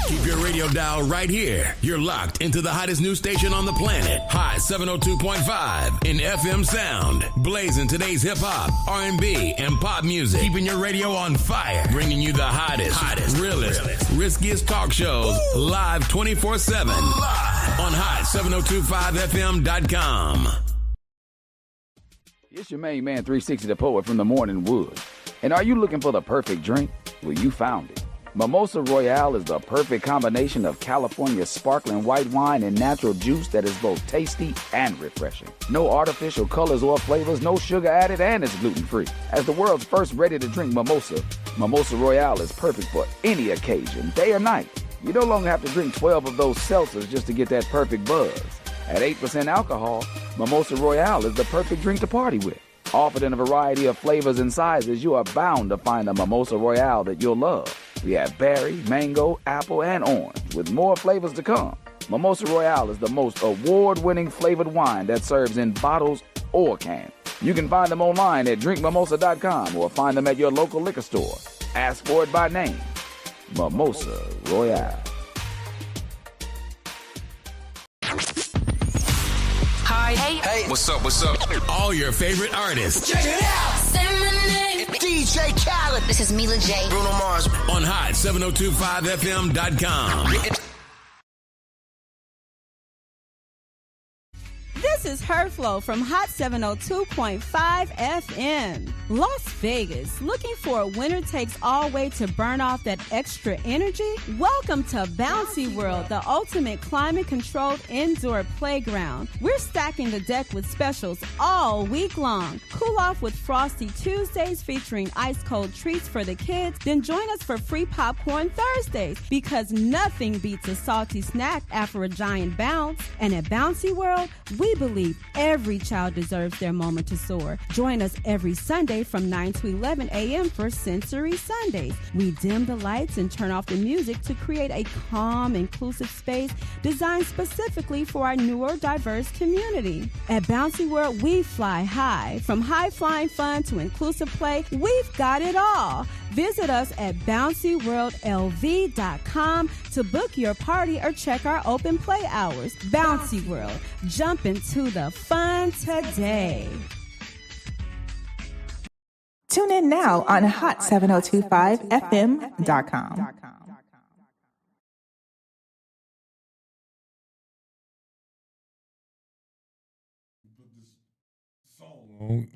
Keep your radio dial right here. You're locked into the hottest news station on the planet. Hot 702.5 in FM sound. Blazing today's hip-hop, R&B, and pop music. Keeping your radio on fire. Bringing you the hottest, realest, riskiest talk shows live 24/7. Live on hot7025fm.com. It's your main man, 360 the Poet from the Morning Wood. And are you looking for the perfect drink? Well, you found it. Mimosa Royale is the perfect combination of California sparkling white wine and natural juice that is both tasty and refreshing. No artificial colors or flavors, no sugar added, and it's gluten-free. As the world's first ready-to-drink mimosa, Mimosa Royale is perfect for any occasion, day or night. You no longer have to drink 12 of those seltzers just to get that perfect buzz. At 8% alcohol, Mimosa Royale is the perfect drink to party with. Offered in a variety of flavors and sizes, you are bound to find a Mimosa Royale that you'll love. We have berry, mango, apple, and orange, with more flavors to come. Mimosa Royale is the most award-winning flavored wine that serves in bottles or cans. You can find them online at drinkmimosa.com or find them at your local liquor store. Ask for it by name. Mimosa Royale. Hi. Hey. What's up? All your favorite artists. Check it out. Say my name. DJ Khaled. This is Mila J. Bruno Mars. On hot7025fm.com. This is Herflow from Hot 702.5 FM. Las Vegas, looking for a winner-takes-all way to burn off that extra energy? Welcome to Bouncy World, the ultimate climate-controlled indoor playground. We're stacking the deck with specials all week long. Cool off with Frosty Tuesdays featuring ice-cold treats for the kids, then join us for free popcorn Thursdays, because nothing beats a salty snack after a giant bounce. And at Bouncy World, we believe every child deserves their moment to soar. Join us every Sunday from 9 to 11 a.m. for Sensory Sundays. We dim the lights and turn off the music to create a calm, inclusive space designed specifically for our newer, diverse community. At Bouncy World, we fly high. From high-flying fun to inclusive play, we've got it all. Visit us at bouncyworldlv.com to book your party or check our open play hours. Bouncy World, jump into the fun today. Tune in now on hot7025fm.com.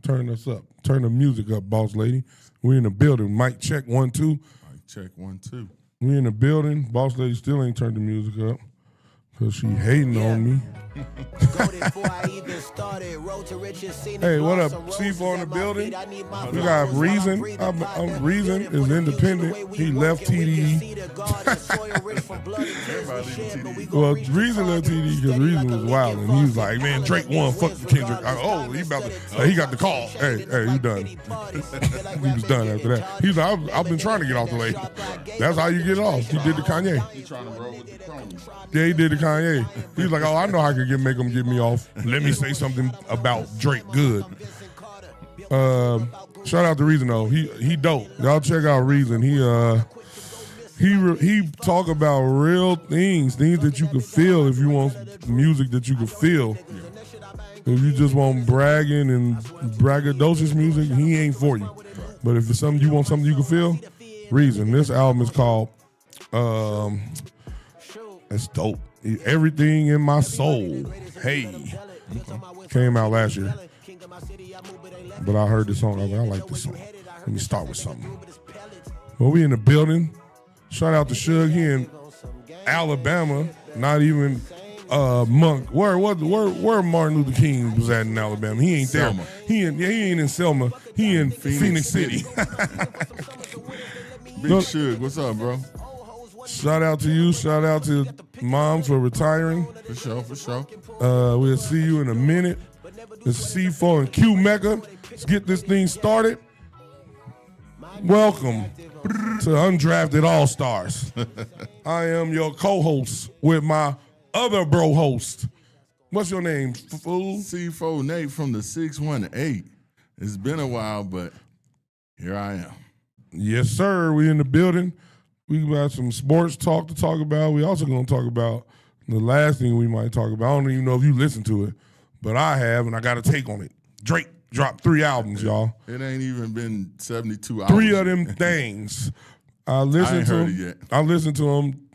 Turn us up. Turn the music up, boss lady. We in the building. Mic check 1 2. Mic check 1 2. We in the building. Boss lady still ain't turned the music up because she hating on me. Hey, what up? C4 in the building. We got Reason. Reason is independent. He left TDE. Well, Reason left TDE because Reason was wild, and he was like, "Man, Drake won. Fuck Kendrick." He got the call. Hey, he done. He was done after that. He's like, "I've been trying to get off the label." That's how you get off. He did the Kanye. He trying to roll with the cronies. Yeah, he did the Kanye. He was like, "Oh, I know I could make him get me off. Let me say something about Drake good." Shout out to Reason though. He dope. Y'all check out Reason. He talk about real things that you can feel if you want music that you can feel. If you just want bragging and braggadocious music, he ain't for you. But if it's something you want, something you can feel, Reason. This album is called it's dope. Everything in My Soul. Hey. Came out last year. But I heard this song. I was like, I like this song. Let me start with something. Well, we in the building. Shout out to Suge. He in Alabama. Not even Monk. Where Martin Luther King was at in Alabama. He ain't Selma. There. He ain't in Selma. He in Phoenix City. Big Suge. What's up, bro? Shout out to you. Shout out to Mom for retiring. For sure. We'll see you in a minute. It's C4 and Q Mecca. Let's get this thing started. Welcome to Undrafted Allstars. I am your co-host with my other bro host. What's your name, fool? C4 Nate from the 618. It's been a while, but here I am. Yes, sir. We in the building. We got some sports talk to talk about. We also going to talk about the last thing we might talk about. I don't even know if you listened to it, but I have, and I got a take on it. Drake dropped 3 albums, y'all. It ain't even been 72 hours. 3 of them things. I listened to heard them. it yet. I listened to them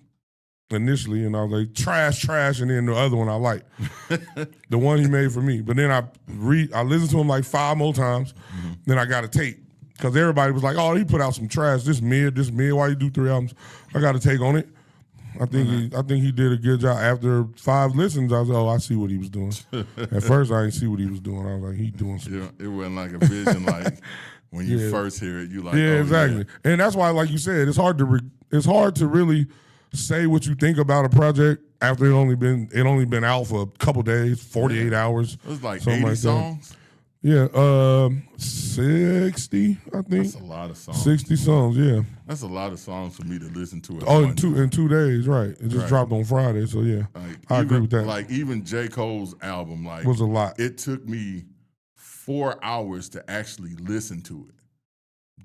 initially, and I was like, trash, and then the other one I like. The one he made for me. But then I listened to him like 5 more times. Then I got a tape. Because everybody was like, oh, he put out some trash. This mid. Why you do 3 albums? I got a take on it. I think he did a good job. After 5 listens, I was like, oh, I see what he was doing. At first, I didn't see what he was doing. I was like, he doing something. Yeah, it wasn't like a vision like when you first hear it. You like, yeah, oh, exactly. Yeah. And that's why, like you said, it's hard to really say what you think about a project after it only been out for a couple days, 48 hours. It was like 80 songs. Yeah, 60, I think. That's a lot of songs. 60 songs, yeah. That's a lot of songs for me to listen to. In 2 days, right. It just dropped on Friday, so yeah. I agree with that. Like even J. Cole's album, like was a lot. It took me 4 hours to actually listen to it.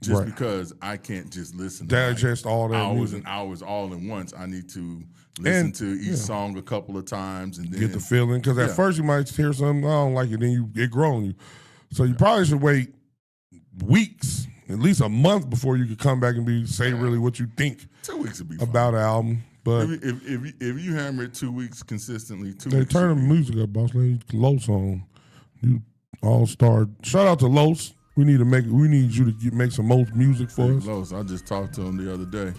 Just because I can't just listen to digest all that hours music. and hours all at once. I need to listen to each song a couple of times and then get the feeling. Because at first you might hear something, I don't like it, then it grow on you. So you probably should wait weeks, at least a month, before you could come back and say really what you think 2 weeks would be about fine. an album. But if you hammer it 2 weeks consistently, they turn the music up, boss lady. Los on you, All-Star. Shout out to Los. We need you to make some more music for us. Los, I just talked to him the other day.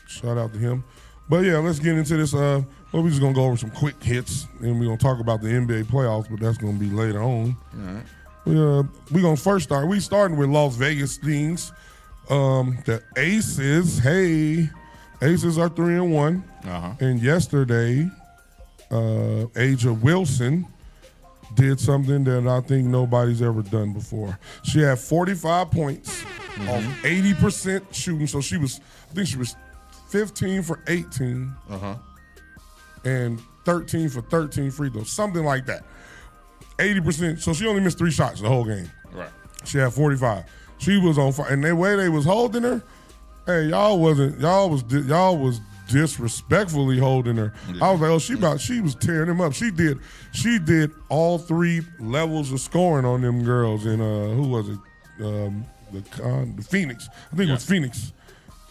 Shout out to him. But yeah, let's get into this. We're just gonna go over some quick hits, and we're gonna talk about the NBA playoffs, but that's gonna be later on. All right. We're gonna first start. We starting with Las Vegas things. The Aces. Hey, Aces are 3-1. And yesterday, Aja Wilson did something that I think nobody's ever done before. She had 45 points off 80% shooting. So I think she was 15 for 18 and 13 for 13 free throws, something like that. 80%. So she only missed 3 shots the whole game. Right. She had 45. She was on fire, and the way they was holding her, hey, y'all was disrespectfully holding her. Yeah. I was like, oh, she was tearing them up. She did all 3 levels of scoring on them girls. And who was it? The Phoenix. I think it was Phoenix.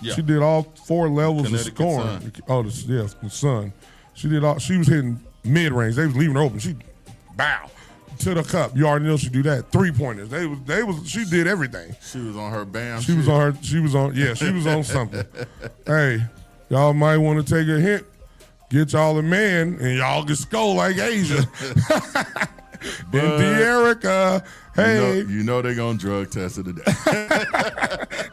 Yeah. She did all 4 levels of scoring. Sun. Oh, the Sun. She was hitting mid range. They was leaving her open. She to the cup. You already know she do that. 3-pointers. She did everything. She was on her bam. She was on something. Hey, y'all might want to take a hint. Get y'all a man and y'all can score like Asia. And De'Erica, hey. You know they're going to drug test her today.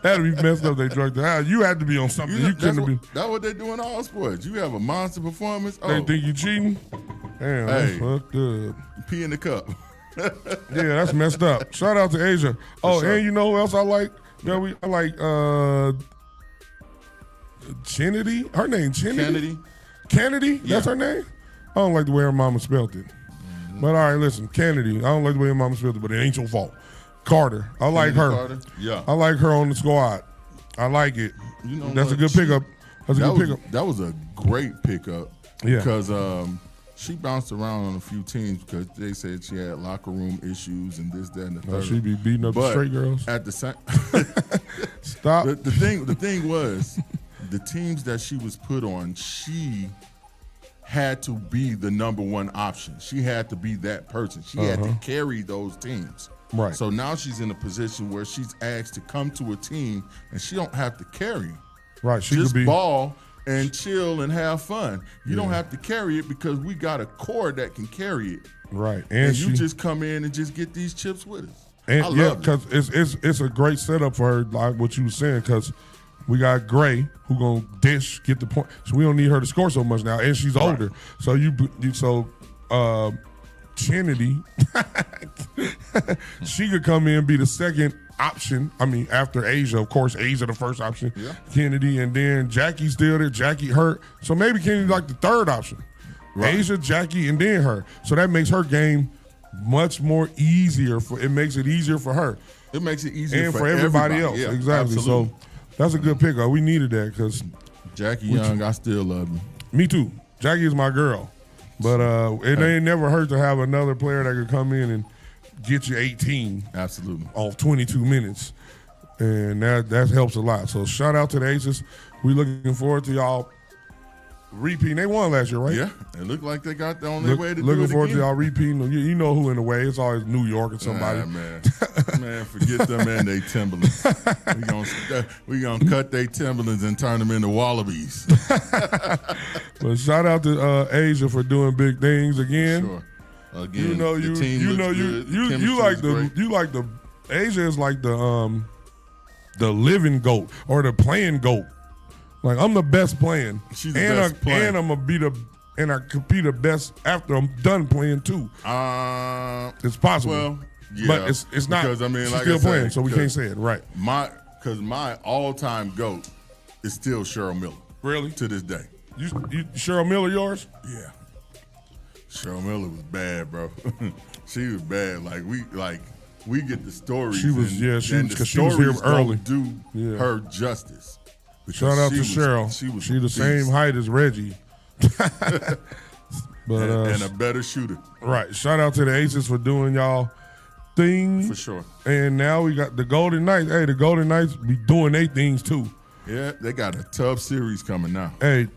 That'd be messed up. They drug test. You had to be on something. You couldn't be. That's what they do in all sports. You have a monster performance. They think you cheating? Damn, that's fucked up. Pee in the cup. Yeah, that's messed up. Shout out to Asia. Sure. And you know who else I like? Yeah, I like Kennedy. Her name Kennedy. Kennedy? Yeah. That's her name? I don't like the way her mama spelled it. But all right, listen, Kennedy. I don't like the way her mama spelled it, but it ain't your fault. Carter. I like her. Carter? Yeah. I like her on the squad. I like it. You know that's a good pickup. That was a great pickup. Yeah. Because she bounced around on a few teams because they said she had locker room issues and this, that, and the third. She be beating up the straight girls. At the same, stop. The thing was, the teams that she was put on, she had to be the number one option. She had to be that person. She had to carry those teams. Right. So now she's in a position where she's asked to come to a team and she don't have to carry them. Right. She just could be ball and chill and have fun. You don't have to carry it because we got a core that can carry it. Right. And you just come in and just get these chips with us. And I love because it's a great setup for her, like what you were saying, because we got Gray who gonna dish, get the point. So we don't need her to score so much now, and she's older. So Kennedy, she could come in and be the second option. I mean, after Asia, of course, Asia the first option. Yeah. Kennedy, and then Jackie's still there. Jackie hurt, so maybe Kennedy like the third option. Right. Asia, Jackie, and then her. So that makes her game much more easier. It makes it easier for her. It makes it easier and for everybody else. Yeah, exactly. Absolutely. So that's a good pickup. We needed that because Jackie Young, I still love you. Me too. Jackie is my girl. But it ain't never hurt to have another player that could come in and get you 18. Absolutely. Off 22 minutes. And that helps a lot. So shout out to the Aces. We looking forward to y'all repeating. They won last year, right? Yeah. It looked like they got on their way to do it Looking forward again. to y'all repeating. You know who in the way. It's always New York or somebody. Man, forget them and they Timberlands. We gonna cut they Timberlands and turn them into Wallabies. But shout out to Asia for doing big things again. Sure. Again, the team looks good. You like the Asia is like the living GOAT or the playing GOAT. Like, I'm the best playing. She's the best playing. And I'm going to I could be the best after I'm done playing too. It's possible. Well, yeah. But it's not. Because, she's like still playing, so we can't say it. Right. Because my all-time GOAT is still Cheryl Miller. Really? To this day. You Cheryl Miller yours? Yeah. Cheryl Miller was bad, bro. She was bad. We get the stories. She was here don't early. Do her justice. Shout out to Cheryl. She the same height as Reggie. But and a better shooter. Right. Shout out to the Aces for doing y'all thing. For sure. And now we got the Golden Knights. Hey, the Golden Knights be doing their things too. Yeah, they got a tough series coming now. Hey,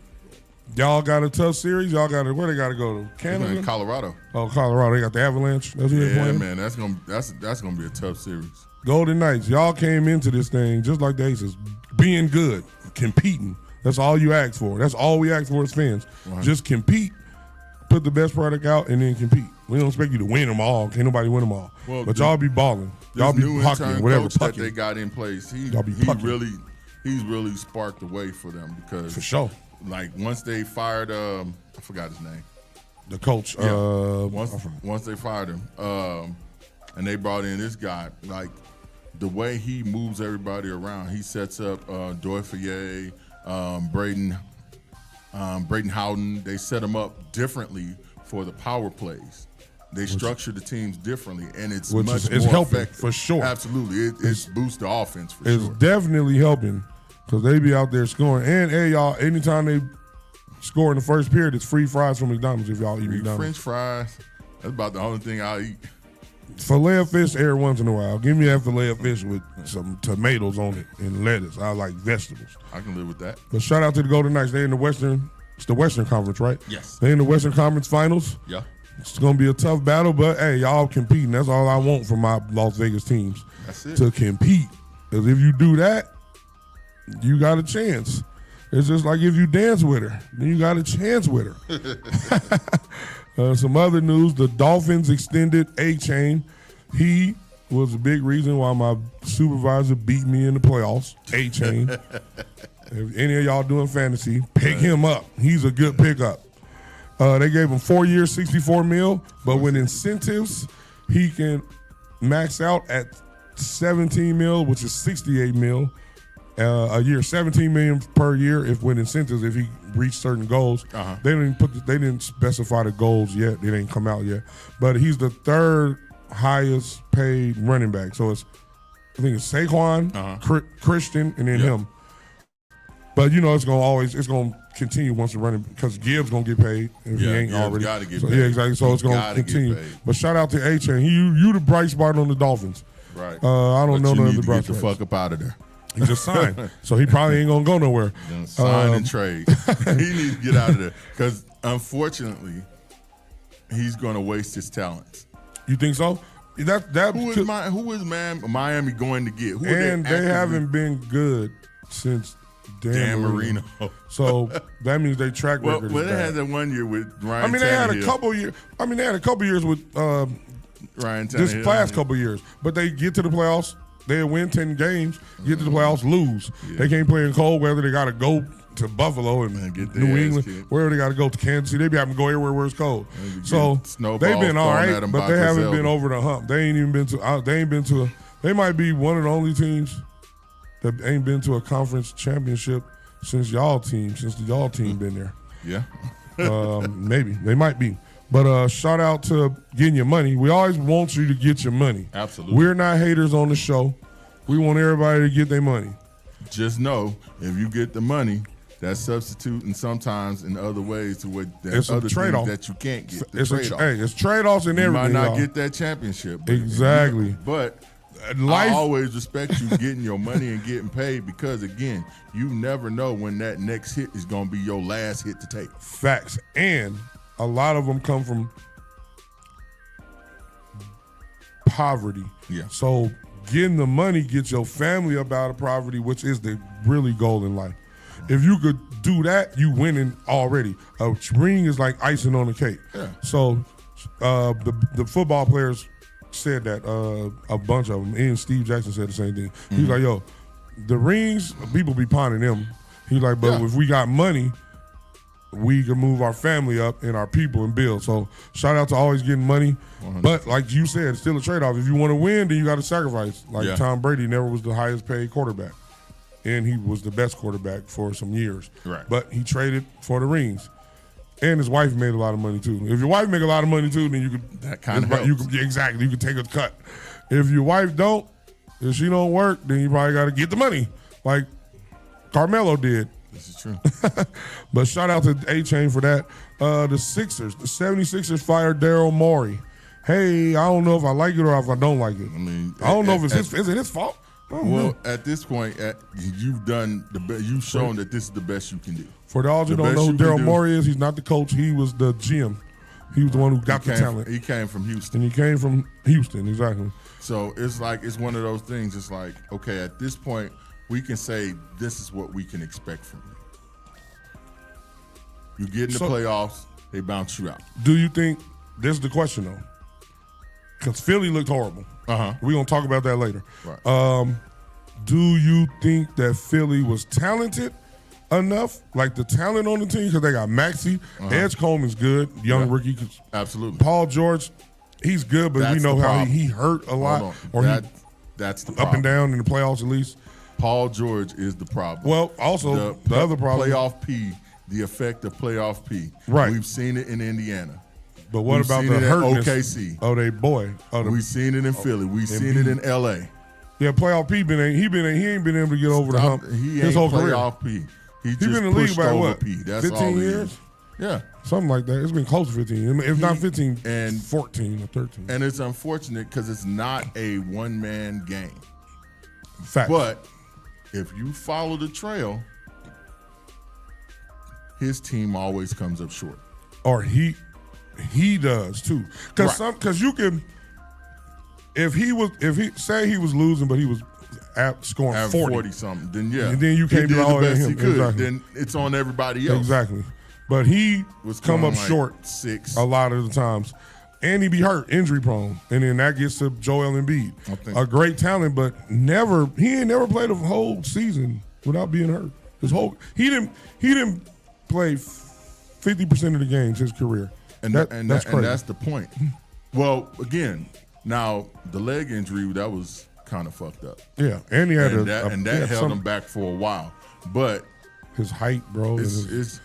y'all got a tough series. Y'all got where they got to go to? Canada, in Colorado. Oh, Colorado. They got the Avalanche. That's who they playing. Man, that's gonna be a tough series. Golden Knights, y'all came into this thing just like the Aces, being good, competing. That's all you ask for. That's all we ask for as fans. Right. Just compete, put the best product out, and then compete. We don't expect you to win them all. Can't nobody win them all. Well, but y'all be balling. Y'all be pucking, whatever. That they got in place, he's really sparked the way for them because for sure. Like once they fired, I forgot his name. The coach. Yeah. Once they fired him, and they brought in this guy, like the way he moves everybody around, he sets up Dorfier, Braden Howden. They set them up differently for the power plays. They structure the teams differently, and it's much more helping effective. For sure. Absolutely, it boosts the offense for sure. It's definitely helping because they be out there scoring. And hey, y'all, anytime they score in the first period, it's free fries from McDonald's if y'all eat McDonald's. French fries. That's about the only thing I'll eat. Filet of fish every once in a while. Give me that filet of fish with some tomatoes on it and lettuce. I like vegetables. I can live with that. But shout out to the Golden Knights. They're in the Western. It's the Western Conference, right? Yes. They're in the Western Conference Finals. Yeah. It's going to be a tough battle, but hey, y'all competing. That's all I want from my Las Vegas teams. That's it. To compete. Because if you do that, you got a chance. It's just like if you dance with her, then you got a chance with her. Some other news, the Dolphins extended A-Chain. He was a big reason why my supervisor beat me in the playoffs. A-Chain. If any of y'all doing fantasy, pick him up. He's a good pickup. They gave him 4 years, $64 million, but with incentives, he can max out at $17 million, which is $68 million a year. $17 million per year if with incentives if he reached certain goals. Uh-huh. They didn't specify the goals yet. It ain't come out yet, but he's the third highest paid running back. So I think it's Saquon, Christian, and then him. But it's gonna continue once the running because Gibbs gonna get paid if he ain't already. Gotta get paid. Yeah, exactly. So it's gonna continue. But shout out to A-Chain. You the bright spot on the Dolphins. Right. I don't know none of the bright spots. Get the fuck up out of there. He just signed, so he probably ain't gonna go nowhere. Sign and trade. He needs to get out of there because unfortunately, he's gonna waste his talents. You think so? Who is Miami going to get? They haven't been good since Dan Marino. So that means they track record is bad. They had that 1 year with Ryan Tannehill. They had a couple years. They had a couple years with Ryan Tannehill. This past couple years. But they get to the playoffs, they win 10 games, get to the playoffs, lose. Yeah. They can't play in cold weather. They got to go to Buffalo and get New England, wherever they got to go to Kansas City. They be having to go everywhere where it's cold. So they've been all right, but they haven't been over the hump. They ain't even been to. They might be one of the only teams that ain't been to a conference championship since y'all team been there. Yeah. Maybe. They might be. But shout out to getting your money. We always want you to get your money. Absolutely. We're not haters on the show. We want everybody to get their money. Just know, if you get the money, That's substituting sometimes in other ways to what It's a other trade-off things that you can't get. It's trade-offs in you everything. might not y'all. get that championship. Exactly. But Life, I always respect you getting your money and getting paid because, again, you never know when that next hit is going to be your last hit to take. facts. And a lot of them come from poverty. Yeah. So getting the money gets your family up out of poverty, which is the really goal in life. If you could do that, you winning already. A ring is like icing on the cake. Yeah. So the football players said that, a bunch of them. And Steve Jackson said the same thing. He's like, yo, the rings, people be pawning them. He's like, but if we got money, we can move our family up and our people and build. So shout out to always getting money. 100%. But like you said, it's still a trade-off. If you want to win, then you got to sacrifice. Like Tom Brady never was the highest paid quarterback. And he was the best quarterback for some years. Right. But he traded for the rings. And his wife made a lot of money too. If your wife make a lot of money too, then you could That kind of helps. exactly, you could take a cut. If your wife don't, if she don't work, then you probably got to get the money, like Carmelo did. This is true. But shout out to A-Chain for that. The 76ers fired Daryl Morey. Hey, I don't know if I like it or if I don't like it. I mean, I don't know if is it his fault? I don't know. At this point, you've done the best. You've shown that this is the best you can do. For all you don't know who Daryl Morey is, he's not the coach. He was the GM. He was the one who got the talent. He came from Houston. And he came from Houston, exactly. So it's one of those things. It's like, okay, at this point, we can say this is what we can expect from you. You get in the playoffs, they bounce you out. Do you think, this is the question though, because Philly looked horrible. Uh-huh. We're going to talk about that later. Right. Do you think that Philly was talented enough, like the talent on the team, because they got Maxey, Edgecombe is good, young rookie. Absolutely. Paul George, he's good, but we know how he hurt a lot. Or that's the up problem. and down in the playoffs at least. Paul George is the problem. Well, also the other problem, playoff P, the effect of playoff P. Right. We've seen it in Indiana. But what about the hurtness? OKC. Oh, they boy. We've seen it in Philly. We've seen it in LA. Yeah, playoff P he ain't been able to get over the hump his whole career. Playoff P. He been in the league by what? P. That's 15 all years? Yeah. Something like that. It's been close to 15. If not 15, and 14 or 13. And it's unfortunate because it's not a one-man game. Fact. But if you follow the trail, his team always comes up short. Or he does too. Because you can, if he was losing, but he was scoring 40 something, then yeah. And then you can't be all the best him. he could. Exactly. Then it's on everybody else. Exactly. But he was come up like short 6 a lot of the times. And he be hurt, injury prone. And then that gets to Joel Embiid. A great talent, but he ain't never played a whole season without being hurt. He didn't play 50% of the games his career. And that's crazy. And that's the point. Well, again, now the leg injury, that was kind of fucked up. Yeah, and he had that held him back for a while. But his height, bro, it's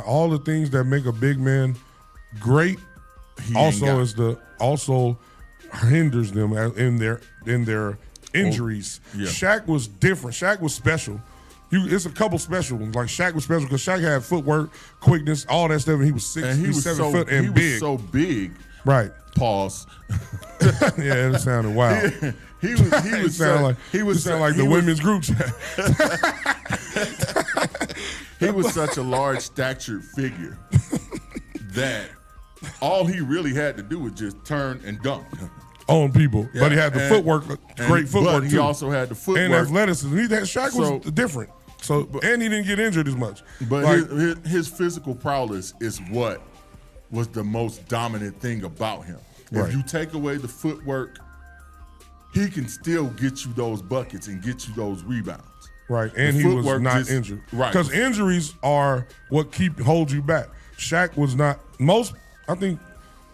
all the things that make a big man great. Also hinders them in their injuries. Yeah. Shaq was different. Shaq was special. It's a couple special ones. Like Shaq was special because Shaq had footwork, quickness, all that stuff, and he was 7 foot and big. He was so big. Right. Pause. Yeah, it sounded wild. He was sound like the women's group chat. He was such a large statured figure that all he really had to do was just turn and dunk on people. Yeah, but he had the footwork, great footwork. But he also had the footwork and athleticism. Shaq was different. And he didn't get injured as much. But his physical prowess is what was the most dominant thing about him. Right. If you take away the footwork, he can still get you those buckets and get you those rebounds. Right, and he was not injured. Right. Because injuries are what hold you back. Shaq was not I think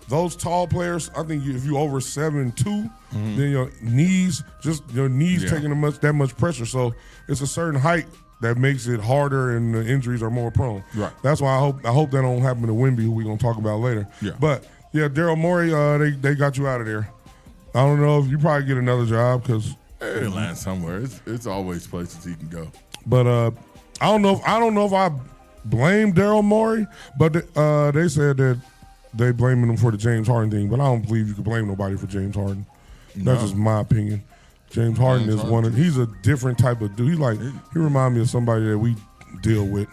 those tall players, I think if you over 7'2", then your knees taking that much pressure. So it's a certain height that makes it harder and the injuries are more prone. Right. That's why I hope that don't happen to Wemby, who we're gonna talk about later. Yeah. But yeah, Daryl Morey, they got you out of there. I don't know if you probably get another job because he'll land somewhere. It's always places he can go. But I don't know if I blame Daryl Morey, but they said that they blaming him for the James Harden thing. But I don't believe you can blame nobody for James Harden. That's just my opinion. James Harden is one of. He's a different type of dude. He reminds me of somebody that we deal with.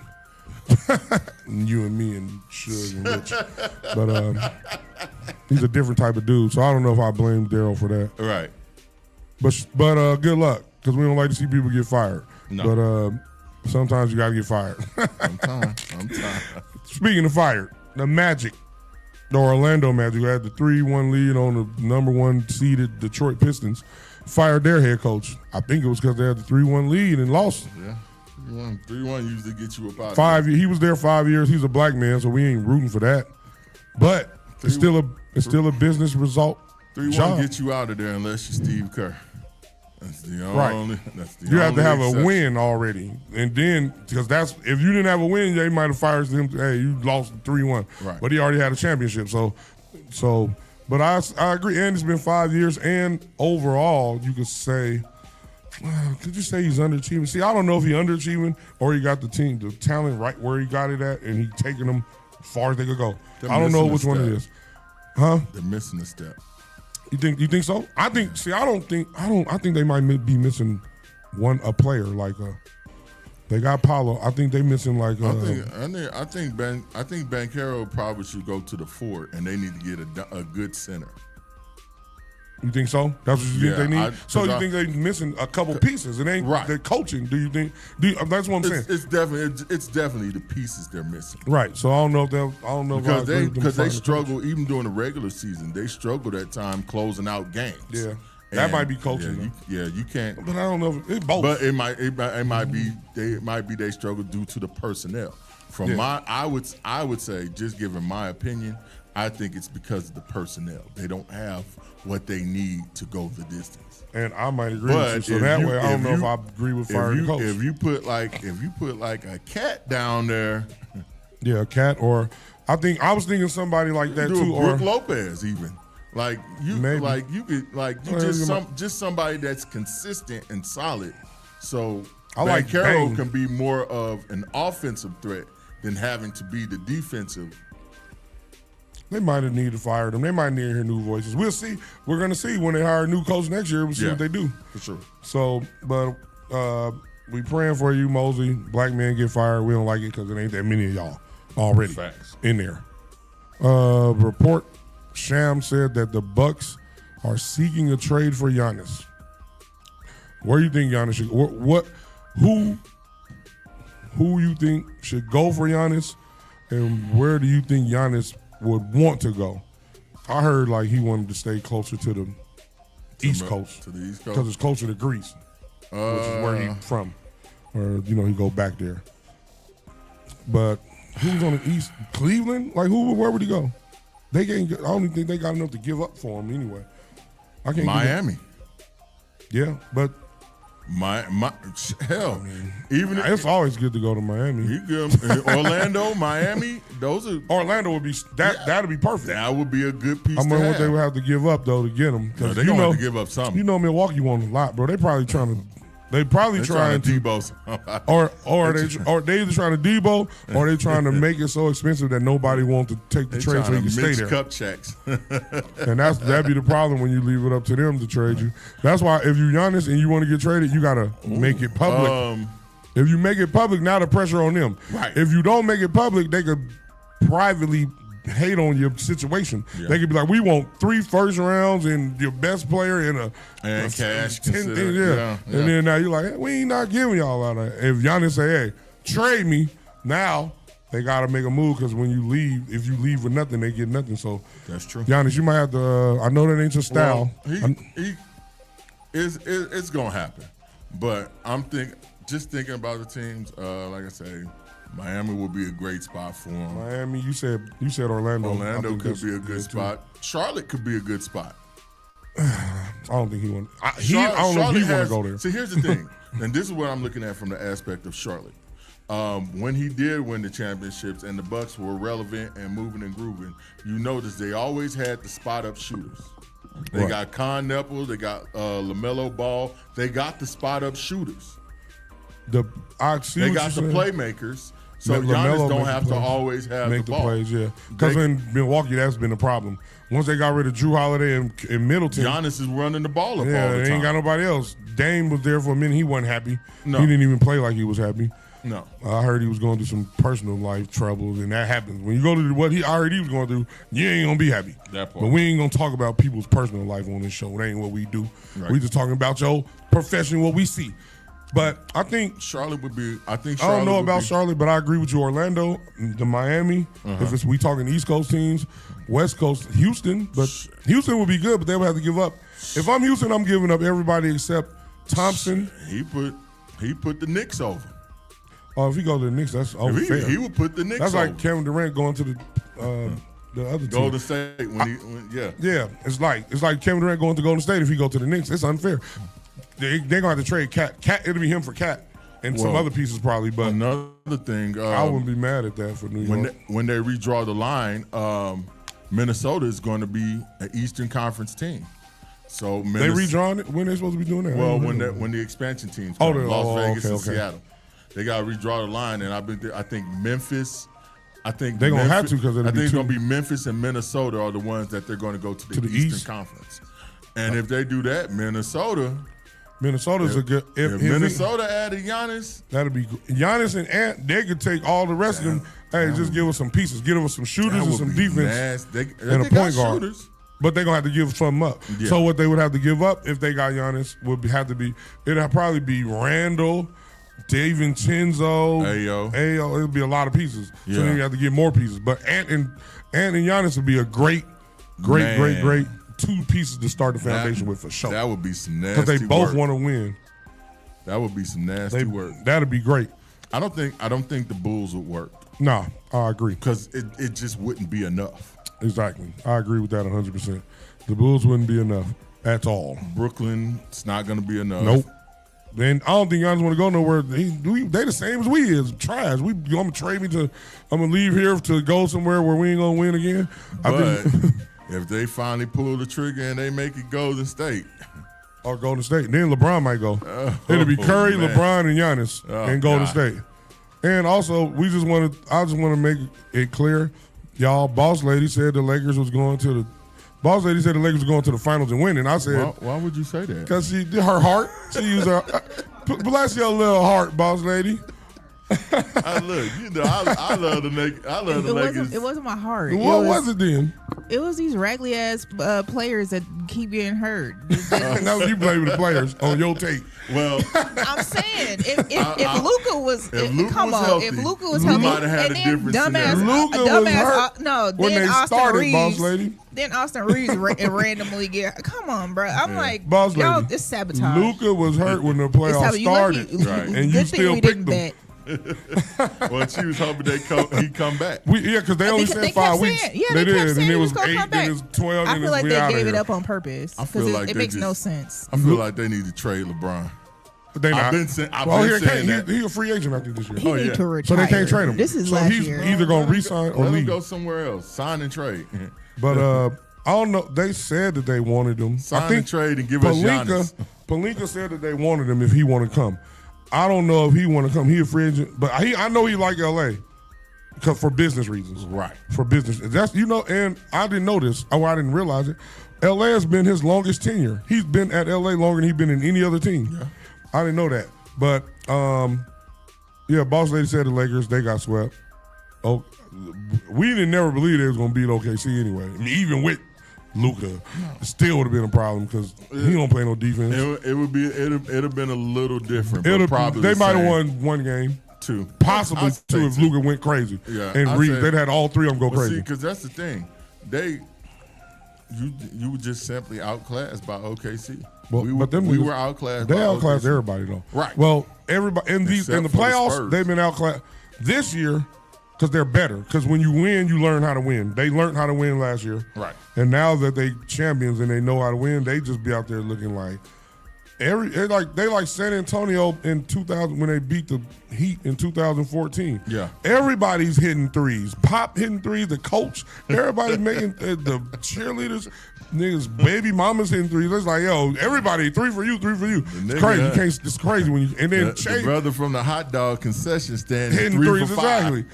You and me and Suge and Rich. But he's a different type of dude. So I don't know if I blame Daryl for that. Right. But good luck, because we don't like to see people get fired. No. But sometimes you got to get fired. Sometimes. Speaking of fired, the Magic, the Orlando Magic, who had the 3-1 lead on the number 1 seeded Detroit Pistons, fired their head coach. I think it was because they had the 3-1 lead and lost. Yeah. 3-1 usually gets you up out. He was there 5 years. He's a black man, so we ain't rooting for that. But it's still a business result. 3-1 gets you out of there unless you're Steve Kerr. That's the only. That's the you have to have exception. a win already, and then because if you didn't have a win, they might have fired him. Hey, you lost 3-1, right? But he already had a championship, so. But I agree, and it's been 5 years, and overall, you could say. Could you say he's underachieving? See, I don't know if he's underachieving or he got the talent right where he got it at, and he taking them as far as they could go. I don't know which one it is. Huh? They're missing a step. You think so? I think they might be missing a player like they got Paulo. I think they missing like I think Banchero probably should go to the 4, and they need to get a good center. You think so? That's what you think they need? You think they're missing a couple pieces? It ain't the coaching. Do you think? That's what I'm saying. It's definitely the pieces they're missing. Right. So I don't know because they struggle even during the regular season. They struggled at time closing out games. Yeah. That might be coaching. You can't. But I don't know if it's both. But it might be they struggle due to the personnel. I would say, just given my opinion, I think it's because of the personnel. They don't have what they need to go the distance. And I might agree with you. So that way, I don't know if I agree with firing the coach. If you put like a Cat down there, a Cat, or I was thinking somebody like that too, or Brook Lopez even. Just somebody that's consistent and solid. So Banchero can be more of an offensive threat than having to be the defensive. They might have needed to fire them. They might need to hear new voices. We'll see. We're going to see when they hire a new coach next year. We'll see what they do. For sure. So, but we praying for you, Mosey. Black men get fired. We don't like it because it ain't that many of y'all already in there. Report, Sham said that the Bucks are seeking a trade for Giannis. Where do you think Giannis should go? Who you think should go for Giannis, and where do you think Giannis would want to go? I heard like he wanted to stay closer to the East Coast. To the East Coast? Because it's closer to Greece, which is where he's from. Or, he go back there. But who's on the East? Cleveland? Like, where would he go? I don't even think they got enough to give up for him anyway. Miami. Yeah, but hell, even it's always good to go to Miami. Orlando, Miami, Orlando would be that'd be perfect. That would be a good piece. I wonder what they would have to give up though to get them. Because they're going to give up something. Milwaukee won a lot, bro. They probably trying to. They probably trying to Debo, or they either trying to Debo or they trying to make it so expensive that nobody wants to take the trade so he can stay there. Cup checks, and that'd be the problem when you leave it up to them to trade you. That's why if you're Giannis and you want to get traded, you gotta make it public. If you make it public, now the pressure on them. Right. If you don't make it public, they could privately hate on your situation. Yeah. They could be like, we want 3 first rounds and your best player and cash. 10 things, And then now you're like, hey, we ain't not giving y'all out of that. If Giannis say, hey, trade me, now they got to make a move because when you leave, if you leave with nothing, they get nothing. So that's true. Giannis, you might have to, I know that ain't your style. Well, it's going to happen. But I'm thinking about the teams, like I say, Miami would be a great spot for him. Miami, you said Orlando. Orlando could be a good spot. Charlotte could be a good spot. I don't think he want. I don't know if he want to go there. See, here's the thing, and this is what I'm looking at from the aspect of Charlotte. When he did win the championships and the Bucks were relevant and moving and grooving, you notice they always had the spot up shooters. They got Con Nepal, they got LaMelo Ball, they got the spot up shooters. They got the playmakers, so LaMelo Giannis don't make have the to plays. always have Make the the ball. plays, yeah. Because in Milwaukee, that's been a problem. Once they got rid of Drew Holiday and Middleton, Giannis is running the ball up all the they time. ain't got nobody else. Dame was there for a minute. He wasn't happy. No. He didn't even play like he was happy. No. I heard he was going through some personal life troubles, and that happens. When you go to I heard he was going through, you ain't going to be happy. That part. But we ain't going to talk about people's personal life on this show. It ain't what we do. Right. We just talking about your profession, what we see. But I think Charlotte would be. I don't know about Charlotte, but I agree with you. Orlando, the Miami. If we talking East Coast teams, West Coast, Houston. But Houston would be good, but they would have to give up. If I'm Houston, I'm giving up everybody except Thompson. He put the Knicks over. Oh, if he go to the Knicks, that's unfair. He would put the Knicks That's over. like Kevin Durant going to the other team. Golden State Yeah, it's like Kevin Durant going to Golden State if he go to the Knicks. It's unfair. They're going to have to trade Cat. It'll be him for Cat and some other pieces probably. But another thing, I wouldn't be mad at that for New York. When they redraw the line, Minnesota is going to be an Eastern Conference team. So they redrawn it? When they supposed to be doing that? Well, when the expansion teams come, Las Vegas and okay. Seattle, they got to redraw the line, and I think Memphis. They're gonna have to because I think it's gonna be Memphis and Minnesota are the ones that they're going to go to the Eastern Conference. And if they do that, Minnesota's a good. If Minnesota added Giannis, that'd be good. Giannis and Ant. They could take all the rest of them. Hey, just give us some pieces. Give us some shooters and some defense and a point guard. Shooters. But they're gonna have to give something up. Yeah. So what they would have to give up if they got Giannis have to be. It'd probably be Randall, DiVincenzo, Ayo. It'll be a lot of pieces. Yeah. So then you have to get more pieces. But Ant and Giannis would be a great two pieces to start the foundation with for sure. That would be some nasty work. Because they both want to win. That would be some nasty work. That'd be great. I don't think the Bulls would work. No, I agree. Because it just wouldn't be enough. Exactly. I agree with that 100%. The Bulls wouldn't be enough at all. Brooklyn, it's not going to be enough. Nope. Then I don't think Giannis want to go nowhere. They the same as we is. Trash. You want to trade me to? I'm gonna leave here to go somewhere where we ain't gonna win again. But if they finally pull the trigger and they make it Golden State, or Golden State, then LeBron might go. It'll be Curry, man. LeBron, and Giannis and Golden State. And also, I just want to make it clear, y'all. Boss Lady said the Lakers was going to the. Boss Lady said the Lakers were going to the finals and winning. I said, why would you say that? Because her heart. She used her. Bless your little heart, Boss Lady. I love the Lakers. It wasn't my heart. What was it then? It was these raggedy ass players that keep getting hurt. Now you blame the players on your take. Well, I'm saying if Luka was healthy, if Luka was we healthy, might have had and a then different dumbass, scenario. Luka was hurt when then they Austin started, Reeves, Boss Lady. Then Austin Reeves randomly come on, bro. I'm like, Boss y'all, Lady. it's sabotage. Luka was hurt when the playoffs started, and you still picked them. Well, she was hoping he'd come back. Because they only said 5 weeks. They did, and it was 8, then then it was 12. I feel like they gave it up on purpose because it makes no sense. I feel like they need to trade LeBron. They not. I've been saying that. He's a free agent after this year. He need to retire. So they can't trade him. This is so last he's year. either going to resign or Let him leave. go somewhere else. Sign and trade. But I don't know. They said that they wanted him. Sign and trade and give us Giannis. Palinka said that they wanted him if he want to come. I don't know if he want to come. He a free agent, but I know he like L.A. because for business reasons. Right. For business. That's and I didn't know this. I didn't realize it. L.A. has been his longest tenure. He's been at L.A. longer than he's been in any other team. Yeah. I didn't know that. But Boss Lady said the Lakers, they got swept. Oh, we didn't never believe they was gonna beat OKC anyway. I mean, even with Luka, it still would have been a problem because he don't play no defense. It'd have been a little different. But probably they might have won one game, possibly two if Luka went crazy. Yeah, and they'd had all three of them go crazy. Because that's the thing, you were just simply outclassed by OKC. Well, we were outclassed. They by outclassed OKC. Everybody though. Right. Well, everybody in the playoffs Spurs. they've been outclassed this year. Because they're better. Because when you win, you learn how to win. They learned how to win last year. Right. And now that they champions and they know how to win, they just be out there looking like. They like San Antonio in 2000 when they beat the Heat in 2014. Yeah. Everybody's hitting threes. Pop hitting threes. The coach. Everybody making the cheerleaders. Niggas, baby mamas hitting threes. It's like, yo, everybody, 3 for you, 3 for you. It's crazy. You can't. It's crazy when you. And then the brother from the hot dog concession stand hitting 3 threes for 5. exactly.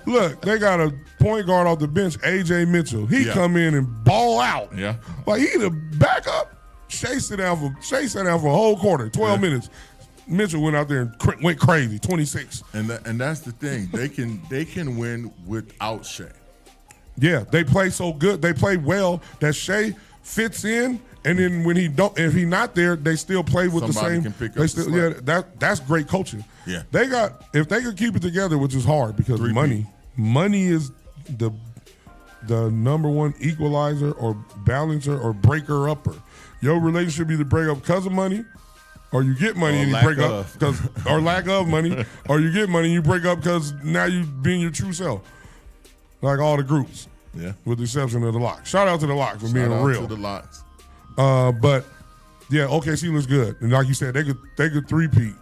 Look, they got a point guard off the bench, AJ Mitchell. He come in and ball out. Yeah. Like he the backup. Shea sat down for a whole quarter, 12 minutes. Mitchell went out there and went crazy, 26. And that's the thing. They can win without Shea. Yeah, they play so good. They play well that Shea fits in, and then when if he not there, they still play with Somebody the same. Can pick they up still, the that's great coaching. Yeah, if they could keep it together, which is hard because money is the number one equalizer or balancer or breaker upper. Your relationship either break up because of money, or you get money and you break up or lack of money, or you get money and you break up because now you being your true self. Like all the groups. Yeah. With the exception of the Locks. Shout out to the Locks for being real. Shout out to the Locks. But yeah, OKC looks good. And like you said, they could 3-peat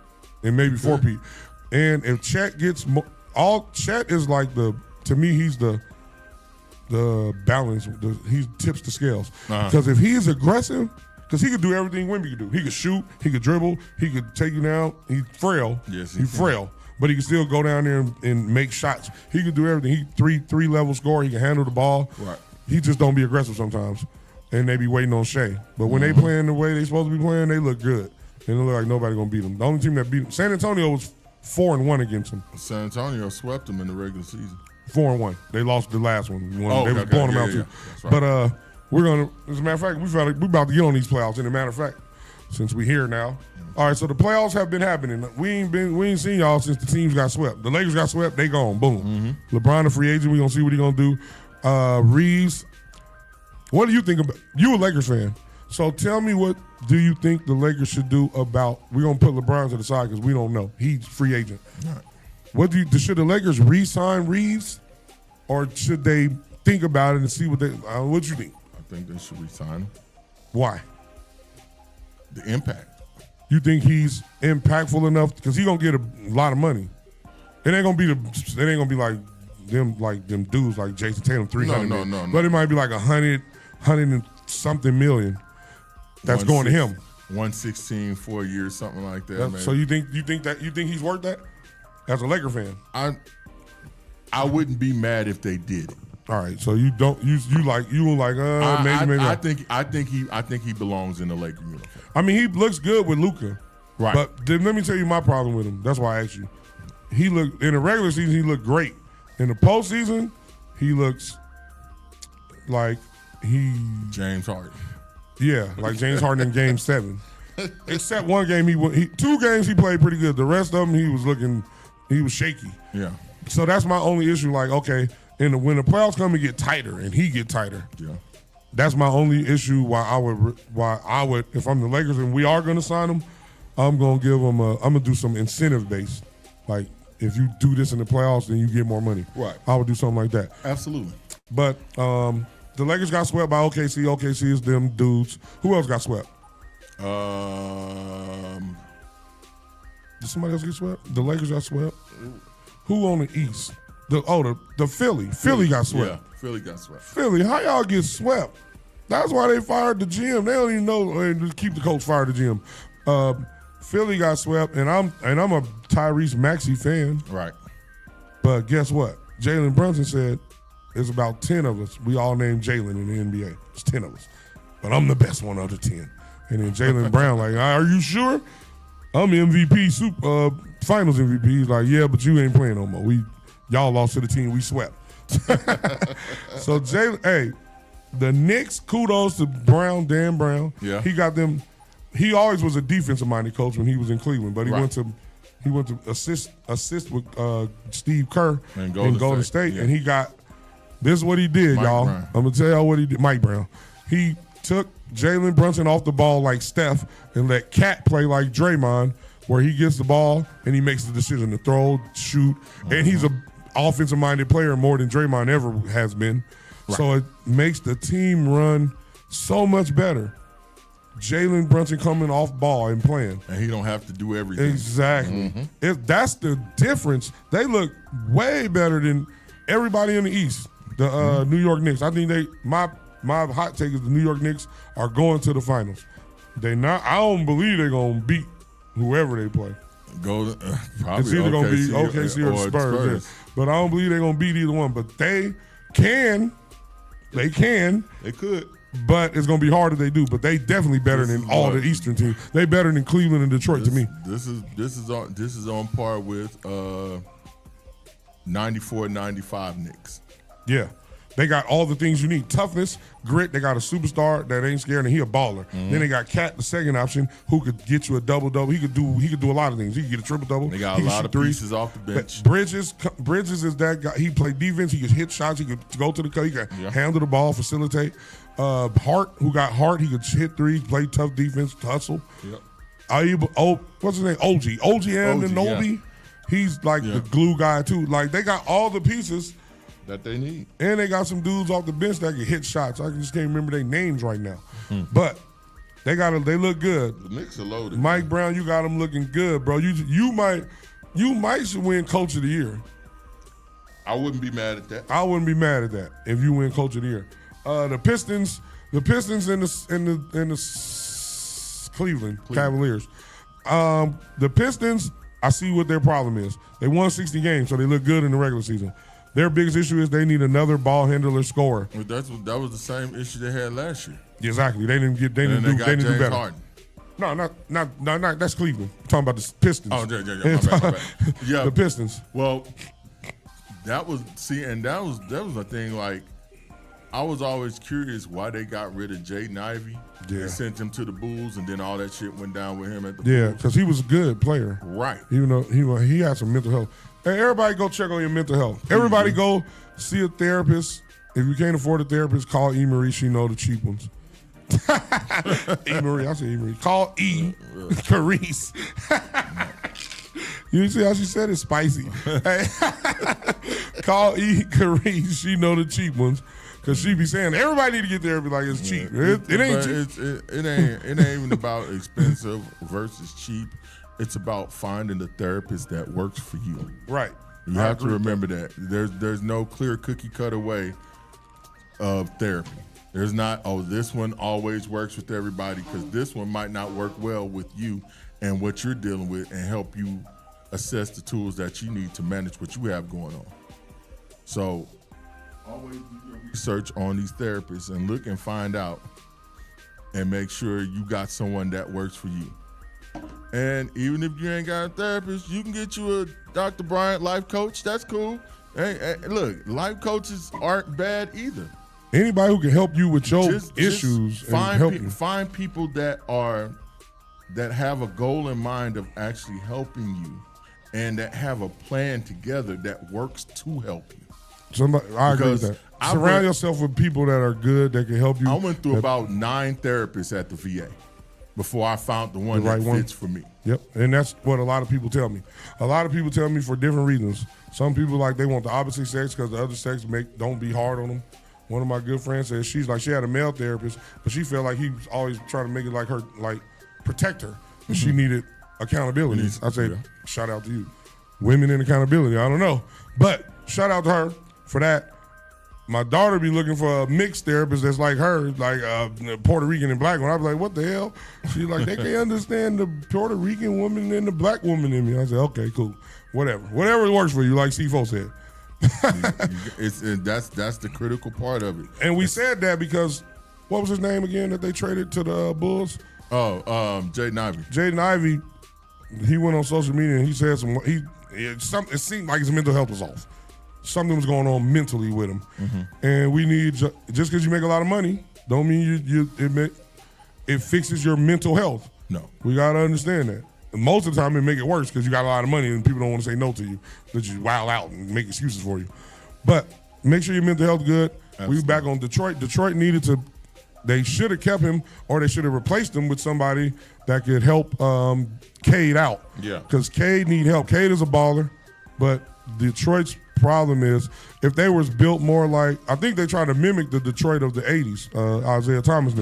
and maybe 4-peat. And if Chet gets Chet is like to me, he's the balance. He tips the scales. Because if he is aggressive, because he could do everything Wemby could do. He could shoot, he could dribble, he could take you down. He's frail. Yes, he's frail. But he can still go down there and make shots. He can do everything. He three level scorer. He can handle the ball. Right. He just don't be aggressive sometimes. And they be waiting on Shea. But when they playing the way they supposed to be playing, they look good. They don't look like nobody gonna beat them. The only team that beat them, San Antonio was 4-1 against them. San Antonio swept them in the regular season. 4-1. They lost the last one. They was blowing them out too. Right. But we're gonna. As a matter of fact, we about to get on these playoffs. And as a matter of fact, since we here now. All right, so the playoffs have been happening. We ain't seen y'all since the teams got swept. The Lakers got swept, they gone. Boom. LeBron, the free agent, we gonna see what he gonna do. Reeves, what do you think about? You a Lakers fan, so tell me what do you think the Lakers should do about? We're gonna put LeBron to the side because we don't know. He's free agent. Right. What should the Lakers re-sign Reeves, or should they think about it and see what what you think? I think they should re-sign him. Why? The impact. You think he's impactful enough because he's gonna get a lot of money? It ain't gonna be like them dudes like Jason Tatum 300. No. But it might be like 100 and something million that's going to him. 116, 4 years, something like that. So you think he's worth that? As a Laker fan, I wouldn't be mad if they did it. All right, so you don't maybe. I think he belongs in the Laker uniform. I mean, he looks good with Luka, right? But then let me tell you my problem with him. That's why I asked you. He looked in the regular season. He looked great. In the postseason, he looks like James Harden. Yeah, like James Harden in Game 7. Except one game, 2 games he played pretty good. The rest of them, he was shaky. Yeah. So that's my only issue. Like, okay. When the playoffs come and get tighter, and he get tighter, that's my only issue. Why I would, if I'm the Lakers and we are going to sign him, I'm going to give him I'm going to do some incentive based. Like if you do this in the playoffs, then you get more money. Right. I would do something like that. Absolutely. But the Lakers got swept by OKC. OKC is them dudes. Who else got swept? Did somebody else get swept? The Lakers got swept. Who on the East? The Philly. Philly got swept. Yeah, Philly got swept. Philly, how y'all get swept? That's why they fired the GM. They don't even know just keep the coach fired the GM. Philly got swept, and I'm a Tyrese Maxey fan. Right. But guess what? Jalen Brunson said there's about 10 of us. We all named Jalen in the NBA. It's 10 of us. But I'm the best one of the 10. And then Jalen Brown like, are you sure? I'm MVP, finals MVP. He's like, yeah, but you ain't playing no more. Y'all lost to the team we swept. So Jalen, the Knicks, kudos to Dan Brown. Yeah. He got them. He always was a defensive minded coach when he was in Cleveland, but he went to assist with Steve Kerr in Golden State, yeah. and he got. This is what he did, y'all. Brown. I'm gonna tell y'all what he did. Mike Brown. He took Jalen Brunson off the ball like Steph and let Cat play like Draymond, where he gets the ball and he makes the decision to throw, shoot, and he's a offensive-minded player more than Draymond ever has been. Right. So it makes the team run so much better. Jalen Brunson coming off ball and playing. And he don't have to do everything. Exactly. If that's the difference, they look way better than everybody in the East. The New York Knicks. I think my hot take is the New York Knicks are going to the finals. I don't believe they're gonna beat whoever they play. Probably it's either gonna be OKC or the Spurs. Yeah. But I don't believe they're gonna beat either one. But they can. They could. But it's gonna be hard if they do. But they definitely better than all the Eastern teams. They better than Cleveland and Detroit to me. This is on par with 94-95 Knicks. Yeah. They got all the things you need. Toughness, grit. They got a superstar that ain't scared, and he a baller. Then they got Cat, the second option, who could get you a double-double. He could do a lot of things. He could get a triple-double. They got a lot of pieces off the bench. Bridges is that guy. He played defense. He could hit shots. He could go to the cut. He could handle the ball, facilitate. Hart, who got Hart, he could hit threes, play tough defense, hustle. Yep. What's his name? OG Anunoby. Yeah. He's like the glue guy, too. Like, they got all the pieces that they need. And they got some dudes off the bench that can hit shots. I just can't remember their names right now. But they look good. The Knicks are loaded. Mike Brown, you got them looking good, bro. You might should win Coach of the Year. I wouldn't be mad at that. I wouldn't be mad at that if you win Coach of the Year. The Pistons and the Cleveland Cavaliers. The Pistons, I see what their problem is. They won 60 games, so they look good in the regular season. Their biggest issue is they need another ball handler scorer. That was the same issue they had last year. Exactly. They didn't do better. Harden. No, not that's Cleveland. I'm talking about the Pistons. Oh, my bad. Yeah, the Pistons. Well, that was a thing. Like, I was always curious why they got rid of Jaden Ivey. Yeah. They sent him to the Bulls, and then all that shit went down with him at the Bulls. Yeah, because he was a good player. Right. Even though he had some mental health. Hey, everybody go check on your mental health. Everybody go see a therapist. If you can't afford a therapist, call E. Marie. She know the cheap ones. E. Marie. I say E. Marie. Call E. Carice. You see how she said it? Spicy. Hey. Call E. Carice. She know the cheap ones. Because she be saying, everybody need to get therapy like it's cheap. It ain't cheap. It ain't even about expensive versus cheap. It's about finding the therapist that works for you. Right. You have to remember that. There's no clear cookie cutter way of therapy. There's not, this one always works with everybody, because this one might not work well with you and what you're dealing with, and help you assess the tools that you need to manage what you have going on. So always do your research on these therapists and look and find out and make sure you got someone that works for you. And even if you ain't got a therapist, you can get you a Dr. Bryant life coach. That's cool. Hey, look, life coaches aren't bad either. Anybody who can help you with your issues, find people that have a goal in mind of actually helping you, and that have a plan together that works to help you. I agree with that. Surround yourself with people that are good, that can help you. I went through about 9 therapists at the VA before I found the one that fits for me. Yep, and that's what a lot of people tell me. A lot of people tell me for different reasons. Some people they want the opposite sex because the other sex don't be hard on them. One of my good friends said she had a male therapist, but she felt like he was always trying to make it like her, protect her. And she needed accountability. I say, shout out to you. Women in accountability, I don't know. But shout out to her for that. My daughter be looking for a mixed therapist that's like her, Puerto Rican and black one. I be like, what the hell? She's like, they can't understand the Puerto Rican woman and the black woman in me. I said, okay, cool. Whatever works for you, like C4 said. That's the critical part of it. And we said that because, what was his name again that they traded to the Bulls? Jaden Ivey. Jaden Ivey, he went on social media and he said it seemed like his mental health was off. Something was going on mentally with him. And we need, just because you make a lot of money, don't mean it fixes your mental health. No. We got to understand that. And most of the time it make it worse because you got a lot of money and people don't want to say no to you. That you wow out and make excuses for you. But make sure your mental health good. Absolutely. We back on Detroit. Detroit they should have kept him, or they should have replaced him with somebody that could help Cade out. Yeah. Because Cade need help. Cade is a baller, but Detroit's problem is if they was built more like, I think they try to mimic the Detroit of the 80s, Isaiah Thomas.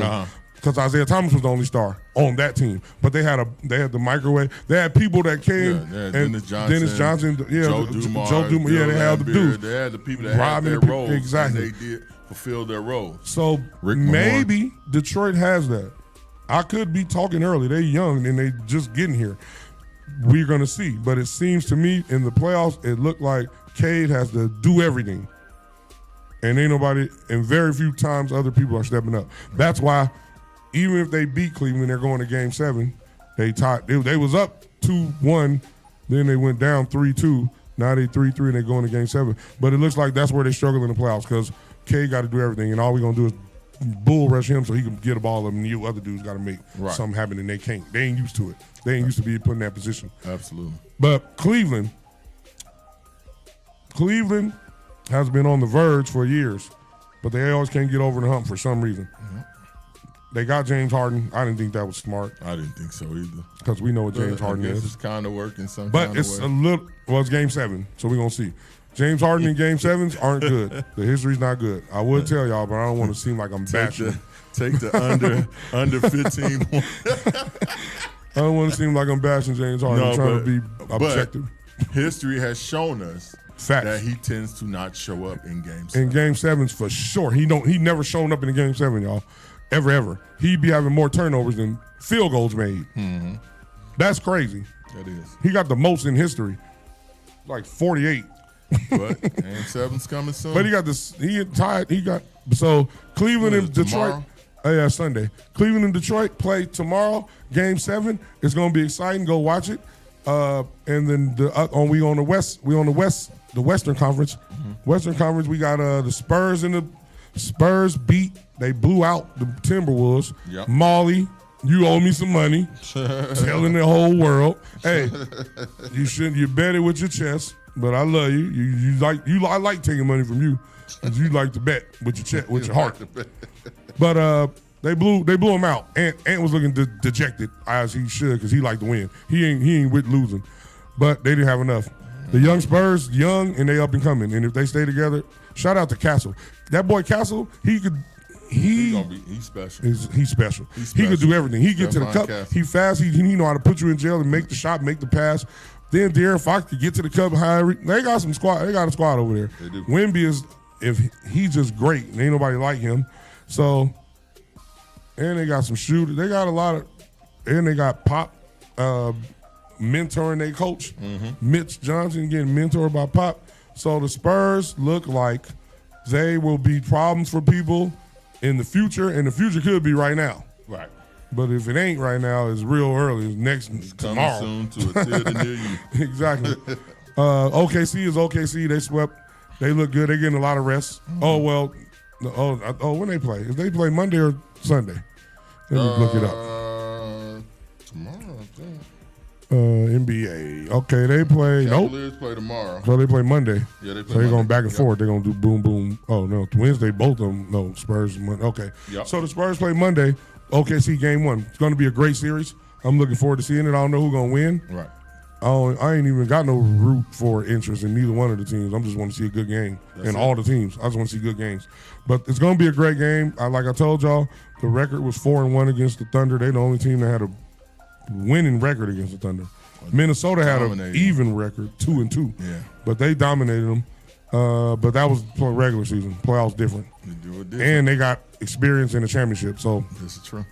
because Isaiah Thomas was the only star on that team. But they had the microwave. They had people that came. Yeah, and Dennis Johnson, Joe Dumars. Yeah, they had the dudes. They had the people that had their roles. Exactly. And they did fulfill their roles. So maybe Detroit has that. I could be talking early. They're young and they just getting here. We're going to see. But it seems to me in the playoffs, it looked like Cade has to do everything. And ain't nobody, and very few times other people are stepping up. That's why even if they beat Cleveland, they're going to Game 7. They tied. They was up 2-1, then they went down 3-2. Now they 3-3 and they're going to Game 7. But it looks like that's where they struggle in the playoffs because Cade got to do everything, and all we're going to do is bull rush him so he can get a ball, and you other dudes got to make something happen, and they can't. They ain't used to it. They ain't used to be put in that position. Absolutely. But Cleveland has been on the verge for years, but they always can't get over the hump for some reason. Mm-hmm. They got James Harden. I didn't think that was smart. I didn't think so either. Because we know what James Harden is. It's kind of working some but kind it's of way. a little. Well, it's Game 7, so we're gonna see. James Harden in Game 7s aren't good. The history's not good. I would tell y'all, but I don't want to seem like I'm bashing. Take the under 15 points. I don't want to seem like I'm bashing James Harden. I'm trying to be objective. History has shown us that he tends to not show up in Game 7. In Game 7s for sure. He never shown up in a Game 7, y'all. Ever. He'd be having more turnovers than field goals made. Mm-hmm. That's crazy. That is. He got the most in history. Like 48. But Game 7's coming soon. But he got this. So Cleveland and Detroit. Sunday. Cleveland and Detroit play tomorrow. Game 7. It's gonna be exciting. Go watch it. And then we on the Western Conference. Mm-hmm. Western Conference. We got the Spurs and the Spurs beat. They blew out the Timberwolves. Yep. Molly, you owe me some money. Telling the whole world, hey, you bet it with your chest. But I love you. I like taking money from you because you like to bet with your chest, with your heart. But they blew them out. Ant was looking dejected as he should because he liked to win. He ain't with losing, but they didn't have enough. The young Spurs, young and they up and coming. And if they stay together, shout out to Castle. That boy Castle, he's special. He's special. He could do everything. He get to the cup. Castle. He fast. He know how to put you in jail and make the shot, make the pass. Then De'Aaron Fox could get to the cup behind. They got some squad. They got a squad over there. They do. Wemby is he's just great. And ain't nobody like him. So, and they got some shooters. They got a lot of, and they got Pop mentoring their coach, Mitch Johnson getting mentored by Pop. So the Spurs look like they will be problems for people in the future, and the future could be right now. Right. But if it ain't right now, it's real early. It's tomorrow. Soon to a theater near you. Exactly. OKC is OKC. They swept. They look good. They're getting a lot of rest. When they play? If they play Monday or Sunday? Let me look it up. Tomorrow, I think. NBA. Okay, they play. Cavaliers play tomorrow. So they play Monday. Yeah, they play. So they're going back and forth. They're going to do boom, boom. Oh, no. Wednesday, both of them. No, Spurs. Monday. Okay. Yep. So the Spurs play Monday. OKC game 1. It's going to be a great series. I'm looking forward to seeing it. I don't know who's going to win. Right. I ain't even got no root for interest in neither one of the teams. I just want to see a good game. All the teams. I just want to see good games. But it's going to be a great game. Like I told y'all, the record was 4-1 against the Thunder. They're the only team that had a winning record against the Thunder. Minnesota had an even record, 2-2. Yeah. But they dominated them. But that was regular season. Playoffs different. And they got experience in the championship. So this is true.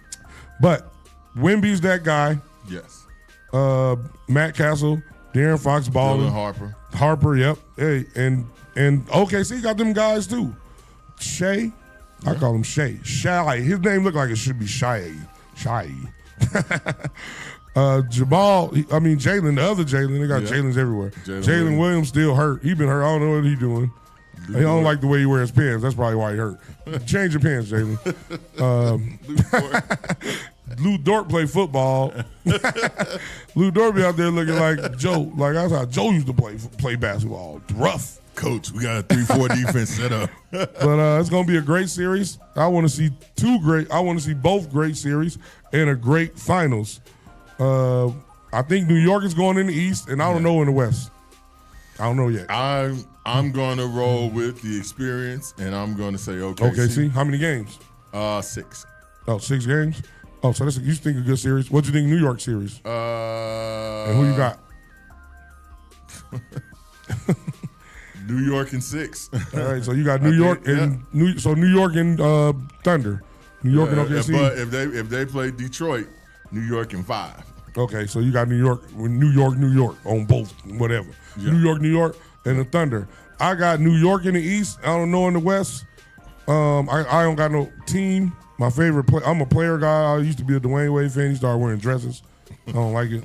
But Wemby's that guy. Yes. Matt Castle, De'Aaron Fox, balling. Harper, yep. Hey, and OKC got them guys too. Shea, I call him Shea. Shy. His name looked like it should be Shy. Jalen, the other Jalen, they got Jalen's everywhere. Jalen Williams still hurt. He been hurt. I don't know what he doing. He don't like the way he wears pants. That's probably why he hurt. Change your pants, Jalen. Lou Dort play football. Lou Dort be out there looking like Joe. Like that's how Joe used to play basketball. Rough. Coach, we got a 3-4 defense set up. But it's gonna be a great series. I want to see both great series and a great finals. I think New York is going in the East, and I don't know in the West. I don't know yet. I'm going to roll with the experience, and I'm going to say OKC. OKC. How many games? 6. Oh, 6 games? Oh, so you think a good series? What do you think New York series? And who you got? New York in 6. All right, so you got New York and New York and Thunder. New York and OKC. But if they play Detroit, New York in 5. Okay, so you got New York on both, whatever. Yeah. New York, and the Thunder. I got New York in the East. I don't know in the West. I don't got no team. My favorite play. I'm a player guy. I used to be a Dwayne Wade fan. He started wearing dresses. I don't like it.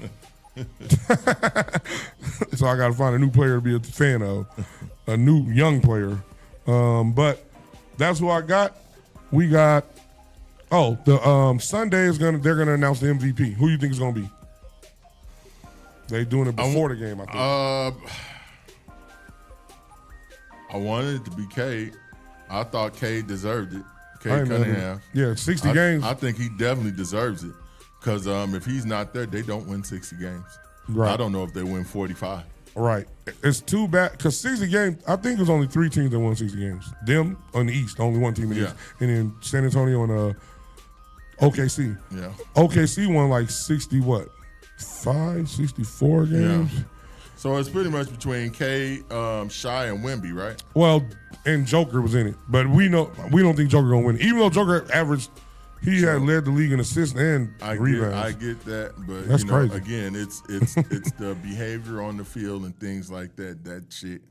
So I got to find a new player to be a fan of, a new young player. But that's who I got. We got. The Sunday they're gonna announce the MVP. Who you think is gonna be? They doing it before the game, I think. I wanted it to be Cade. I thought Cade deserved it. Cade Cunningham. Yeah, 60 games. I think he definitely deserves it. Because if he's not there, they don't win 60 games. Right. I don't know if they win 45. Right. It's too bad because 60 games, I think there's only 3 teams that won 60 games. Them on the East, only one team in the East. And then San Antonio and OKC. Yeah. OKC won like 64 games. Yeah. So it's pretty much between K, Shy, and Wemby, right? Well, and Joker was in it, but we don't think Joker gonna win it. Even though Joker averaged, had led the league in assists and rebounds. I get that, but that's crazy. Again, it's the behavior on the field and things like that. That shit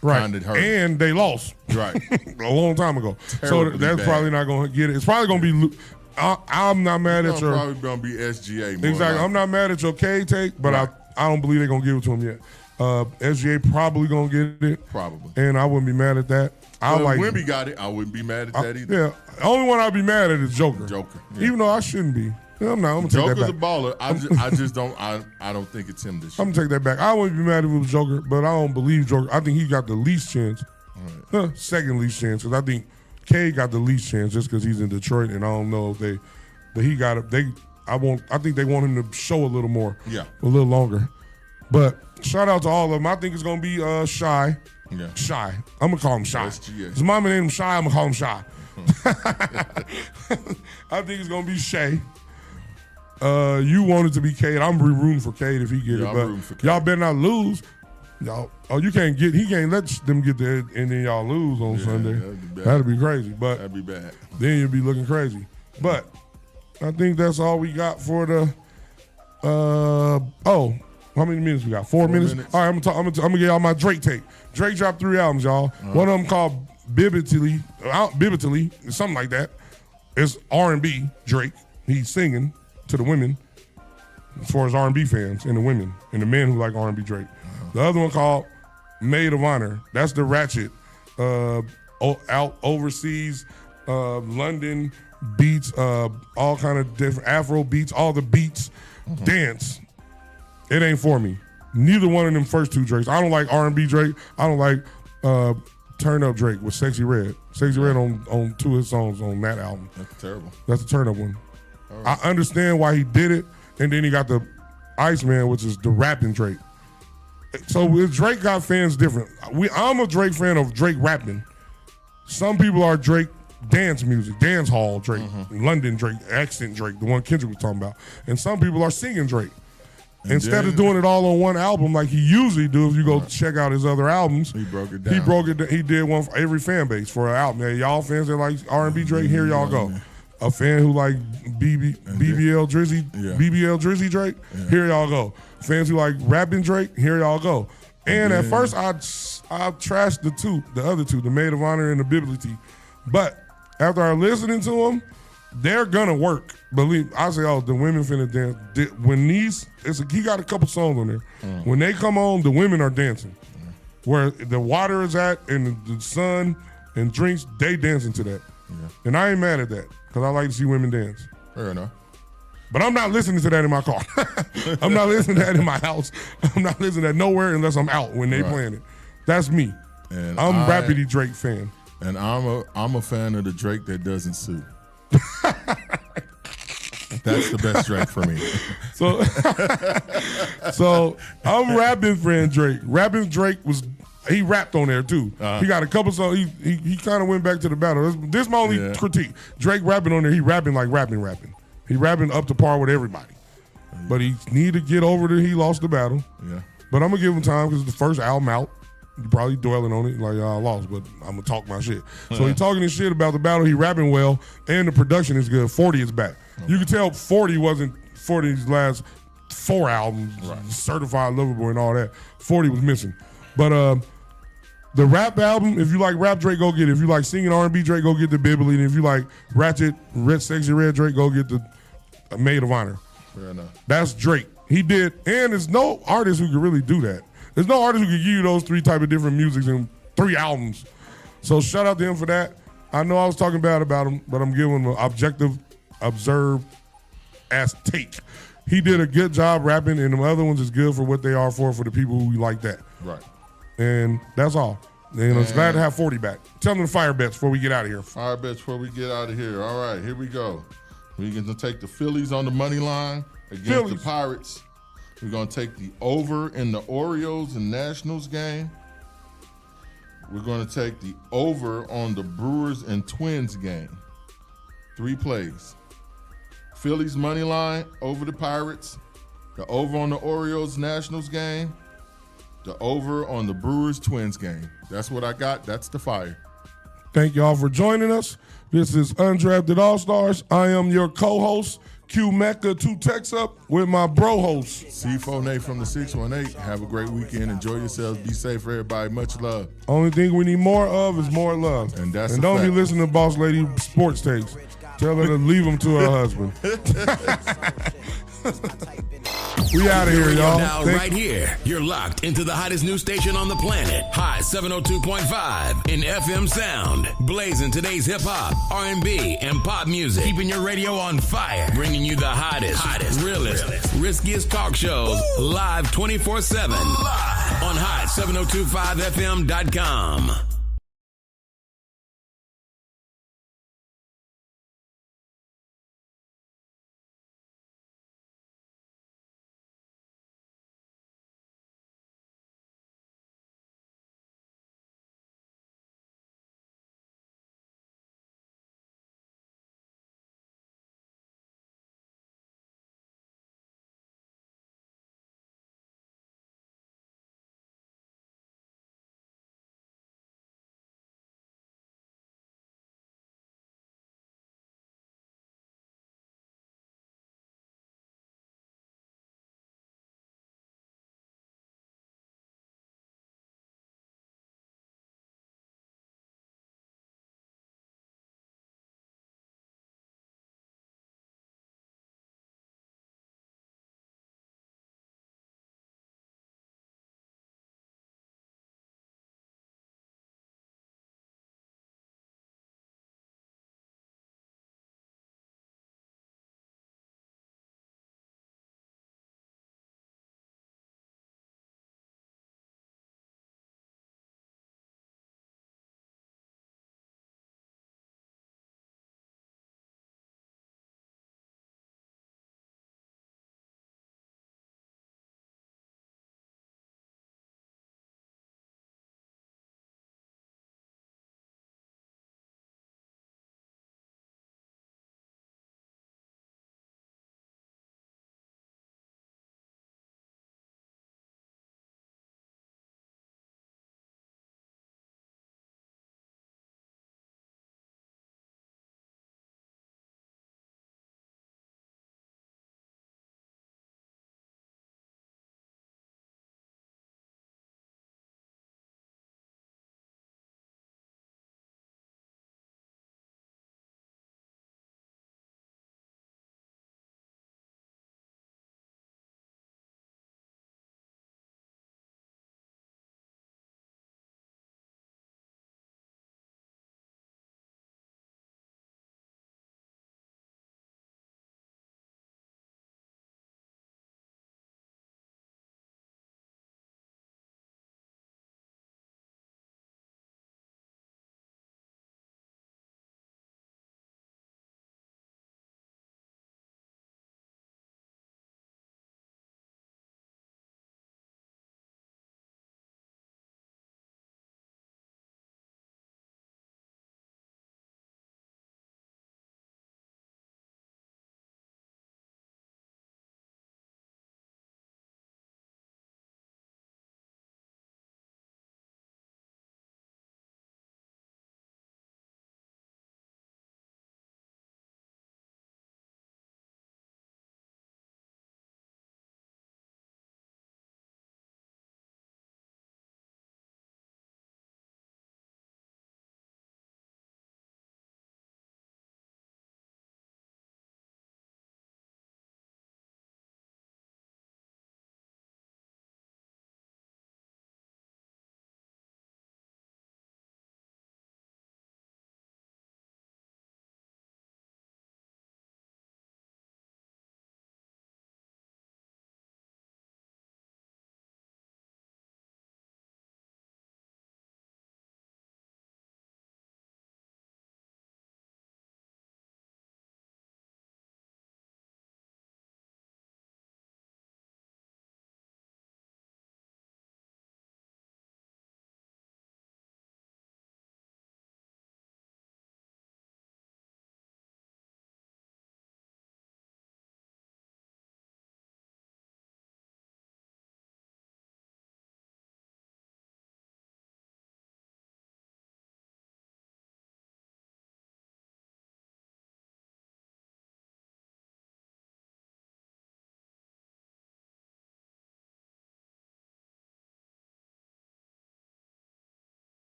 right. hurt. And they lost right a long time ago. Terribly so that's bad. Probably not gonna get it. It's probably gonna be. I'm not mad at your. Probably gonna be SGA. More exactly. I'm not mad at your K take, but right. I don't believe they're gonna give it to him yet. SGA probably gonna get it. Probably. And I wouldn't be mad at that. If Wemby got it, I wouldn't be mad at that either. Yeah. The only one I'd be mad at is Joker. Yeah. Even though I shouldn't be. I'm not. I'm gonna Joker's take that a back. baller. I just don't. I don't think it's him this year. I'm gonna take that back. I wouldn't be mad if it was Joker, but I don't believe Joker. I think he got the least chance. Right. Second least chance, because I think K got the least chance just because he's in Detroit, and I don't know if they. But he got it. I think they want him to show a little more. Yeah. A little longer. But shout out to all of them. I think it's gonna be Shy. Yeah. Shy. I'm gonna call him Shy. SGA. His mama named him Shy. I'm gonna call him Shy. I think it's gonna be Shay. You want it to be Cade. I'm rooting for Cade if he get it. But y'all better not lose. Y'all. Oh, he can't let them get there and then y'all lose on Sunday. That'd be crazy. But that'd be bad. Then you'd be looking crazy. But I think that's all we got for the. How many minutes we got? 4 minutes. All right, I'm gonna get y'all my Drake take. Drake dropped 3 albums, y'all. One of them called Bibitally, something like that. It's R&B Drake. He's singing to the women, as far as R&B fans and the women and the men who like R&B Drake. The other one called Maid of Honor. That's the ratchet, out overseas, London beats, all kind of different Afro beats, all the beats, dance. It ain't for me. Neither one of them first 2 Drakes. I don't like R&B Drake. I don't like Turn Up Drake with Sexy Red. Sexy Red on 2 of his songs on that album. That's terrible. That's a turn up one. Right. I understand why he did it, and then he got the Iceman, which is the rapping Drake. So Drake got fans different. I'm a Drake fan of Drake rapping. Some people are Drake dance music, dance hall Drake, London Drake, accent Drake, the one Kendrick was talking about. And some people are singing Drake. Instead of doing it all on one album like he usually do, if you go check out his other albums, he broke it down. He did one for every fan base for an album. Hey, y'all fans that like R&B Drake, here y'all go. A fan who like BBL Drizzy Drake, here y'all go. Fans who like rapping Drake, here y'all go. And at first I trashed the other two, the Maid of Honor and the Biblity. But after I listening to them, they're gonna work. Believe I say, the women finna dance. When he got a couple songs on there. When they come on, the women are dancing. Where the water is at and the sun and drinks, they dancing to that. Yeah. And I ain't mad at that because I like to see women dance. Fair enough. But I'm not listening to that in my car. I'm not listening to that in my house. I'm not listening to that nowhere unless I'm out when they playing it. That's me. And I'm Rappity Drake fan. And I'm a fan of the Drake that doesn't sue. That's the best Drake for me. So I'm rapping fan Drake. Rapping Drake was he rapped on there too. He got a couple songs. He kind of went back to the battle. This is my only critique. Drake rapping on there. He rapping like rapping. He rapping up to par with everybody. But he need to get over that he lost the battle. Yeah. But I'm gonna give him time because it's the first album out. You probably dwelling on it like I lost, but I'm gonna talk my shit. So he talking his shit about the battle. He rapping well, and the production is good. 40 is back. You can tell 40 wasn't 40's last 4 albums, Certified Lover Boy and all that. 40 was missing. But the rap album, if you like rap Drake, go get it. If you like singing R&B Drake, go get the Bibbly. And if you like ratchet, sexy red Drake, go get the Maid of Honor. Fair enough. That's Drake. He did, and there's no artist who could really do that. There's no artist who could give you those 3 type of different musics in 3 albums. So shout out to him for that. I know I was talking bad about him, but I'm giving him an objective, observed ass take. He did a good job rapping, and the other ones is good for what they are for the people who like that. Right. And that's all. And I'm glad to have 40 back. Tell them the fire bets before we get out of here. Fire bets before we get out of here. All right, here we go. We're going to take the Phillies on the money line against the Pirates. We're going to take the over in the Orioles and Nationals game. We're going to take the over on the Brewers and Twins game. 3 plays. Phillies money line over the Pirates. The over on the Orioles Nationals game. The over on the Brewers Twins game. That's what I got. That's the fire. Thank y'all for joining us. This is Undrafted Allstars. I am your co-host, Q Mecca 2 Tex Up, with my bro host, C4 Nate from the 618. Have a great weekend. Enjoy yourselves. Be safe, everybody. Much love. Only thing we need more of is more love. And that's and don't be listening to Boss Lady sports takes. Tell her to leave them to her husband. We out of here, y'all. Now, right here, you're locked into the hottest news station on the planet. High 702.5 in FM sound. Blazing today's hip hop, R&B, and pop music. Keeping your radio on fire. Bringing you the hottest, realest, riskiest talk shows live 24/7 on hot 702.5fm.com.